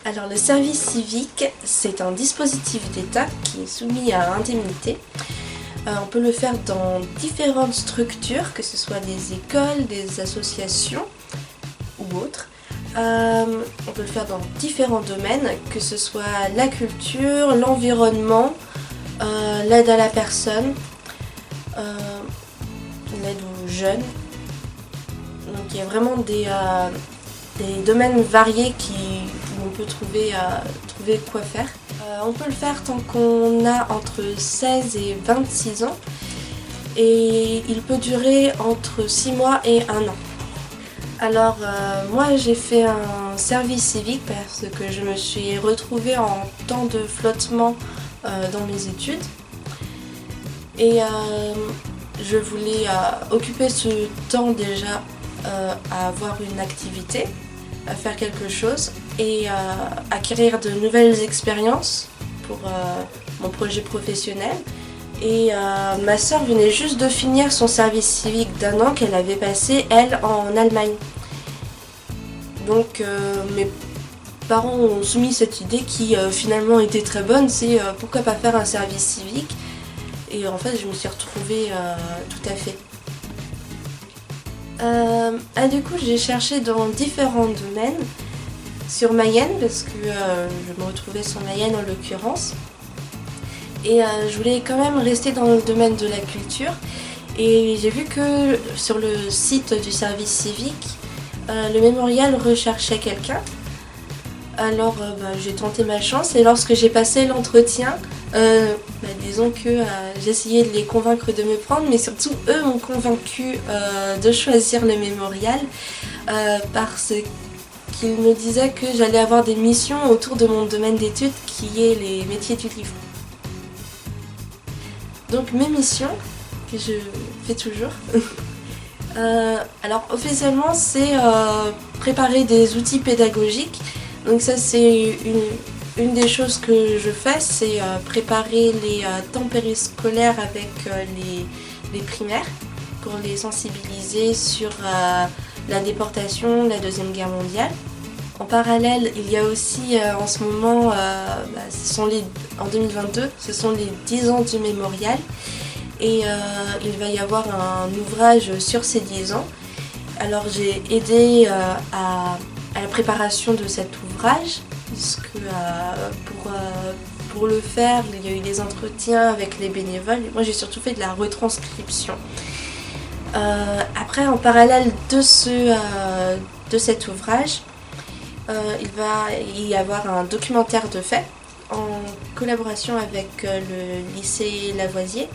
Alors le service civique, c'est un dispositif d'État qui est soumis à indemnité. On peut le faire dans différentes structures, que ce soit des écoles, des associations ou autres. On peut le faire dans différents domaines, que ce soit la culture, l'environnement, l'aide à la personne, l'aide aux jeunes. Donc il y a vraiment des domaines variés où on peut trouver quoi faire. On peut le faire tant qu'on a entre 16 et 26 ans et il peut durer entre 6 mois et 1 an. Alors moi j'ai fait un service civique parce que je me suis retrouvée en temps de flottement dans mes études et je voulais occuper ce temps déjà à avoir une activité, à faire quelque chose et acquérir de nouvelles expériences pour mon projet professionnel. Et ma sœur venait juste de finir son service civique d'1 an qu'elle avait passé, elle, en Allemagne. Donc mes parents ont soumis cette idée qui finalement était très bonne, c'est pourquoi pas faire un service civique. Et en fait je me suis retrouvée tout à fait. Du coup j'ai cherché dans différents domaines sur Mayenne parce que je me retrouvais sur Mayenne en l'occurrence et je voulais quand même rester dans le domaine de la culture et j'ai vu que sur le site du service civique le mémorial recherchait quelqu'un. Alors j'ai tenté ma chance et lorsque j'ai passé l'entretien, disons que j'ai essayé de les convaincre de me prendre, mais surtout eux m'ont convaincu de choisir le mémorial parce qu'ils me disaient que j'allais avoir des missions autour de mon domaine d'études qui est les métiers du livre. Donc mes missions, que je fais toujours, alors officiellement c'est préparer des outils pédagogiques. Donc ça c'est une des choses que je fais, c'est préparer les temps périscolaires avec les primaires pour les sensibiliser sur la déportation, la Deuxième Guerre mondiale. En parallèle, il y a aussi en ce moment, en 2022, ce sont les 10 ans du mémorial et il va y avoir un ouvrage sur ces 10 ans. Alors j'ai aidé à la préparation de cet ouvrage, puisque pour le faire, il y a eu des entretiens avec les bénévoles. Moi j'ai surtout fait de la retranscription. Après, en parallèle de cet ouvrage, il va y avoir un documentaire de fait en collaboration avec le lycée Lavoisier.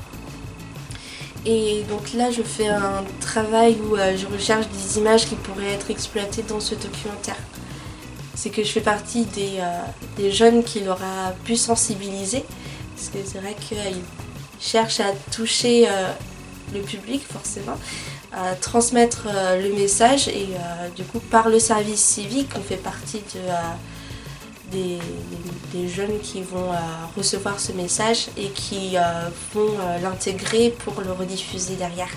Et donc là je fais un travail où je recherche des images qui pourraient être exploitées dans ce documentaire. C'est que je fais partie des jeunes qu'il aura pu sensibiliser, parce que c'est vrai qu'ils cherchent à toucher le public forcément, à transmettre le message et du coup par le service civique on fait partie des jeunes qui vont recevoir ce message et qui vont l'intégrer pour le rediffuser derrière.